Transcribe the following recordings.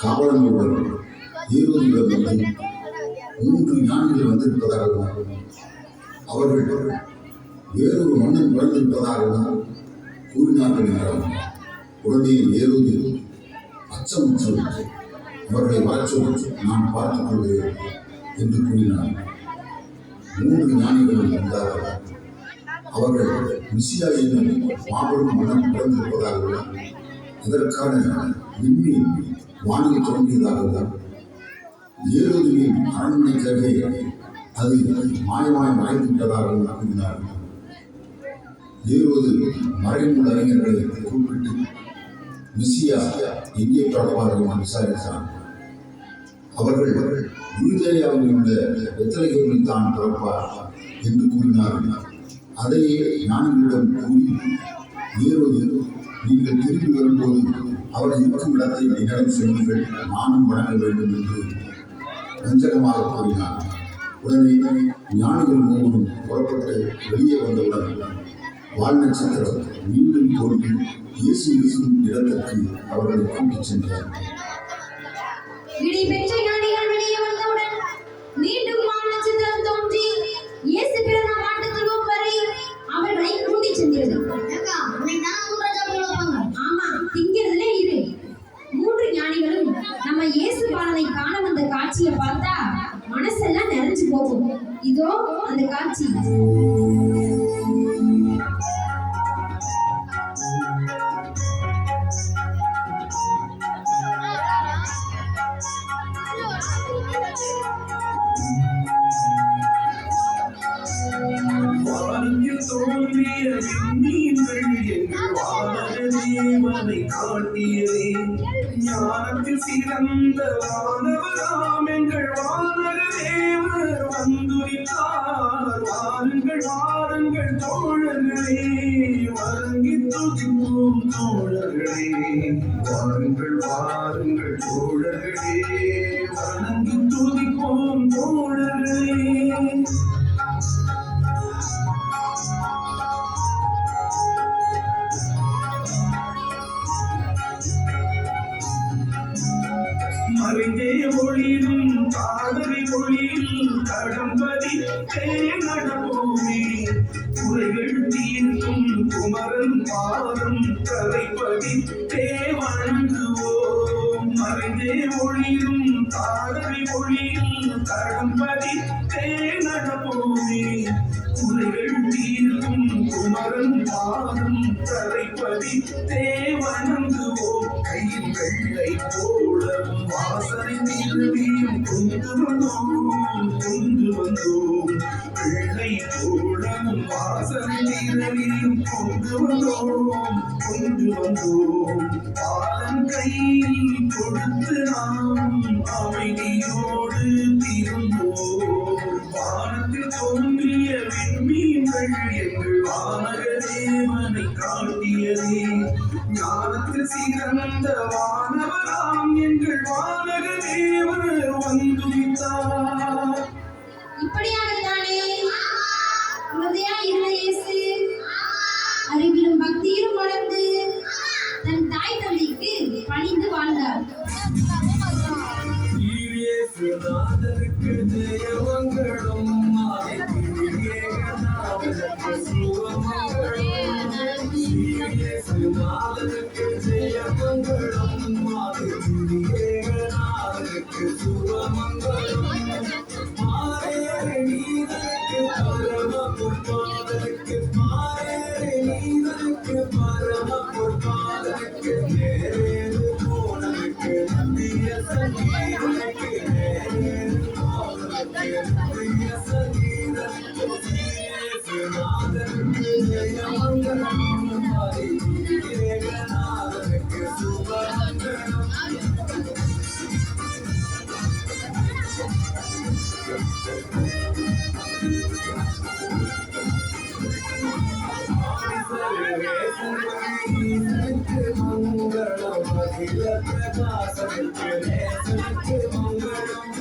காவலனுடன் ஏரோதிடம் வந்து 3 ஞானிகள் வந்திருப்பதாகவும் அவர்கள் வேறொரு மன்னன் பிறந்திருப்பதாகவும் கூறினார்கள் என்றால் உடனே ஏரோதி அச்சமுற்று அவர்களை வரச்சொல்லி நான் பார்த்துக் கொள்கிறேன் என்று கூறினார். 3 ஞானிகள் வந்தார்கள். அவர்கள் மெசியா என்னும் மாபெரும் மன்னன் பிறந்திருப்பதாகவும் அதற்கான விண்ணி வானில் தோன்றியதாகவும் ஏரோதியின் அரண்மனைக்காக அது மாயமாய் மறைந்துவிட்டதாகவும் கூறினார்கள். ஏரோது மறைமுள்ள அறிஞர்களை கூப்பிட்டு மெசியா எங்கே பிறப்பார்கள் விசாரித்தார். அவர்கள் யூதேயாவில் உள்ள பெத்லகேமில் தான் பிறப்பார் என்று கூறினார்கள். அதையே ஞானிகளிடம் கூறி ஏரோது நீங்கள் திரும்பி வரும்போது அவர் இருக்கும் இடத்தை என்னிடம் சொல்லுங்கள், நானும் வழங்க வேண்டும் என்று வஞ்சகமாக கூறினார். உடனே ஞானிகள் மூவரும் புறப்பட்டு வெளியே வந்தவுடன் வால்நட்சத்திரம் மீண்டும் தோன்றி இயேசு இருக்கும் இடத்திற்கு அவர்களை கூட்டிச் சென்றார். மீண்டும் வால்நட்சத்திரம் தோன்றி இயேசு பிறந்த மாட்டுக்கு வரை அவர்களை கூட்டிச் சென்றது. ஆமா, திங்கிறதுலே இரு. 3 ஞானிகளும் நம்ம இயேசு பாலனை காண வந்த காட்சியை பார்த்தா மனசெல்லாம் நிறைஞ்சு போகும். இதோ அந்த காட்சி. தோன்றிய விண்மீன்கள் எங்கள் வானக தேவனை காட்டியதே. ஞானத்தில் சிறந்த வானவராம் எங்கள் வானக தேவர் வந்துவிட்டார். வாருங்கள் வாருங்கள் தோழர்களே, வணங்கி துதிப்போம் தோழர்களே. வாருங்கள் வாருங்கள் தோழர்களே, வணங்கி துதிப்போம் தோழர்களே. மறைந்தே ஒளிரும் காதலி ஒளியில் கடம்பதி நடப்போமே. குறைகள் தீர்க்கும் குமரன் பாதம் கரைப்பதி வணங்குவோம். மறைந்தே ஒளிரும் காதலி ஒளியில் கடம்பதி நடப்போமே. குறைகள் தீர்க்கும் குமரன் பாதம் கரைப்பதி வணங்குவோம். கையில் வெள்ளை போலவும் வாசனை நிறுவியும் கொண்டு வந்தோம். வெள்ளை போலவும் வாசனை நிறுவியும் கொண்டு வந்தோம். பாலன் கையில் கொடுத்து நாம் அமைதியோடு திரும்புவோம். வானத்தில் தோன்றிய விண்மீன்கள் எங்கள் வானக தேவனை காட்டியதே. ஞானத்தில் சிறந்த வானவராம் எங்கள் வானக தேவர் வந்துவிட்டார். இப்படியாகத்தானே இயேசு அறிவிலும் பக்தியிலும் வளர்ந்து தன் தாய் தந்தைக்கு பணிந்து வாழ்ந்தார். ஜெயமங்களும் ஈசனுக்கு மங்களம் அகில பிரகாசனுக்கு நேசனுக்கு மங்களம்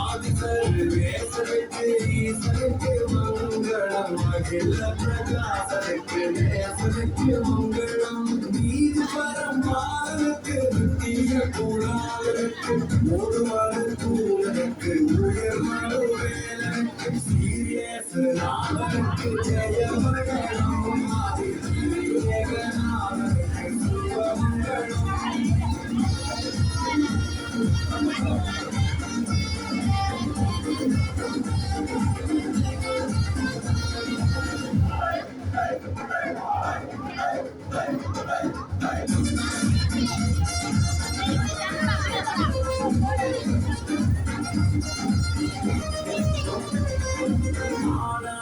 ஆதிசர்வேசனுக்கு ஈசனுக்கு மங்களம் அகில பிரகாசனுக்கு நேசனுக்கு மங்களம் நீதி பரமானுக்கு நித்திய குணாளனுக்கு ஒருவரு கூடனுக்கு உயர்மனு வேலனுக்கு சீரியஸ் நாதனுக்கு ஜெயமங்கலம்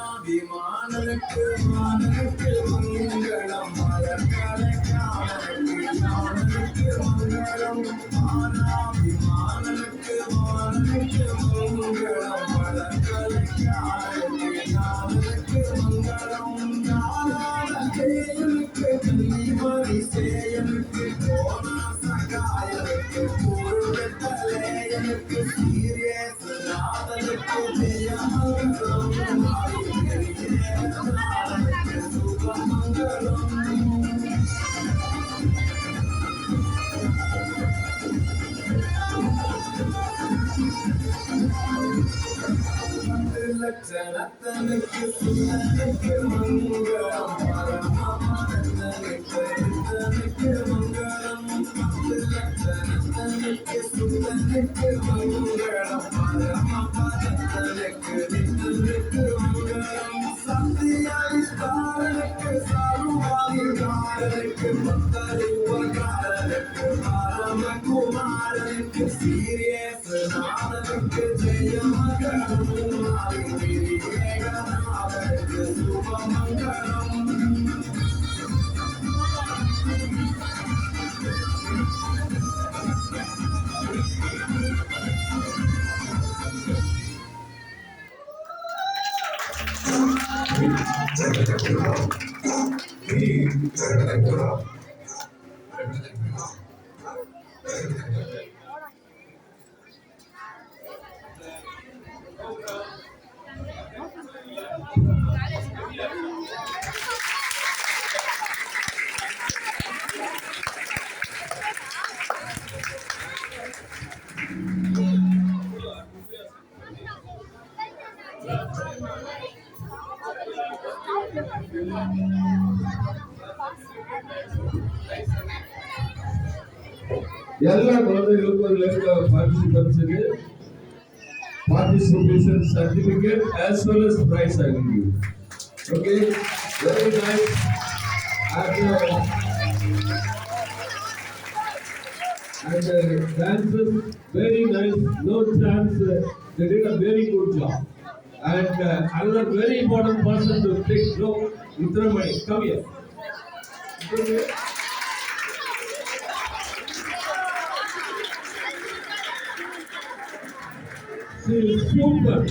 மானவிமானனுக்கு மானனுக்கு மங்களம் மலர்கலைஞானனுக்கு ஞானனுக்கு மங்களம் மானவிமானனுக்கு மானனுக்கு மங்களம் மலர்கலைஞானனுக்கு ஞானனுக்கு மங்களம் ஞானான தேயனுக்கு கன்னிமணி சேயனுக்கு கோணா சகாயனுக்கு பொருளத்தலேயனுக்கு சீரியஸ் நாதனுக்கு ஜெயமங்கலம் லட்சணத்தனுக்கு சுந்தனுக்கு மங்களம் பரமபதனுக்கு மங்களம் லட்சணத்தனுக்கு சுந்தனுக்கு மங்களம் பரமபதனுக்கு மங்களம் சந்தியாதிஸ்தாரனுக்கு சாருவாதிகாரனுக்கு பக்தரிவகாரனுக்கு பரமகுமாரனுக்கு சீரியஸ் நாதனுக்கு ஜெயமங்கலம் ஏகநாதனுக்கு சுபமங்கலம் எல்லா குழந்தைகளுக்கும் ஒரு level பார்ட்டிசிபென்ட்ஸுக்கு participation certificate as well as prize I will give. Okay, very nice. And dancers, very nice. No chance. They did a very good job. And another very important person to take note, Utramani, come here. Super,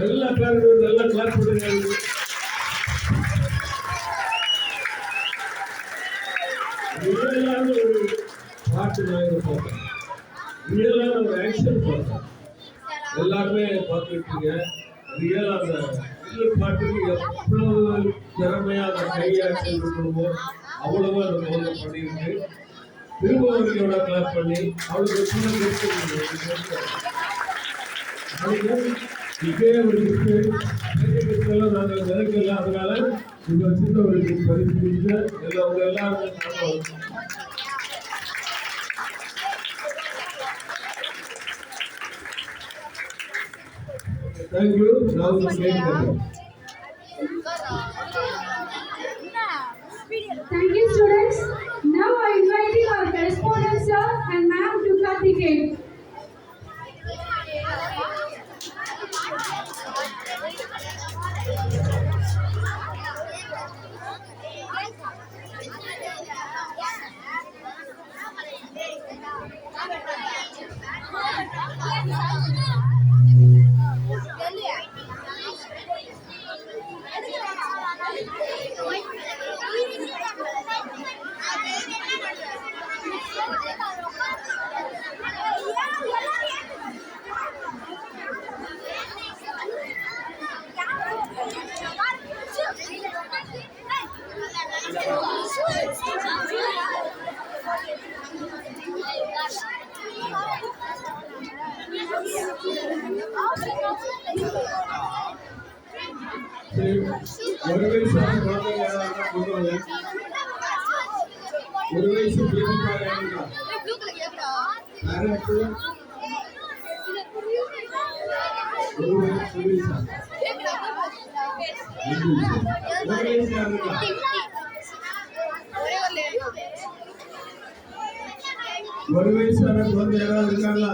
எல்லா பேரும் நல்லா class பண்ணுங்க. ரியலான ஒரு பாட்டு நான் பார்த்தேன், ரியலான ஒரு action பார்த்தேன். எல்லாருமே பார்த்துருக்கீங்க. ரியலா அந்த பாட்டுக்கு எவ்வளவு திறமையா அந்த கை ஆக்ஷன் இருக்கணுமோ அவ்வளவா அந்த குழந்தை பண்ணியிருக்கு. திரும்பவர்களோட கிளாஸ் பண்ணி அவளுக்கு சின்ன இதே ஒரு கிஃப்ட்லாம் நாங்கள் நினைக்கல. அதனால இங்க சின்ன ஒரு பரிசு எல்லாரும் எல்லாருமே thank you. Thank you, students. Now I invite our correspondent sir and ma'am to cut the cake. சரி, ஒரு வயசான குழந்தைங்க யாராவது கொண்டு வாங்க. ஒரு வயசு பேபிக்கா யாருக்கா பேரண்ட்ஸ் ஒரு வயசா ஒரு வயசு யாருக்கா ஒரு வயசான குழந்தை யாராவது இருக்காங்களா?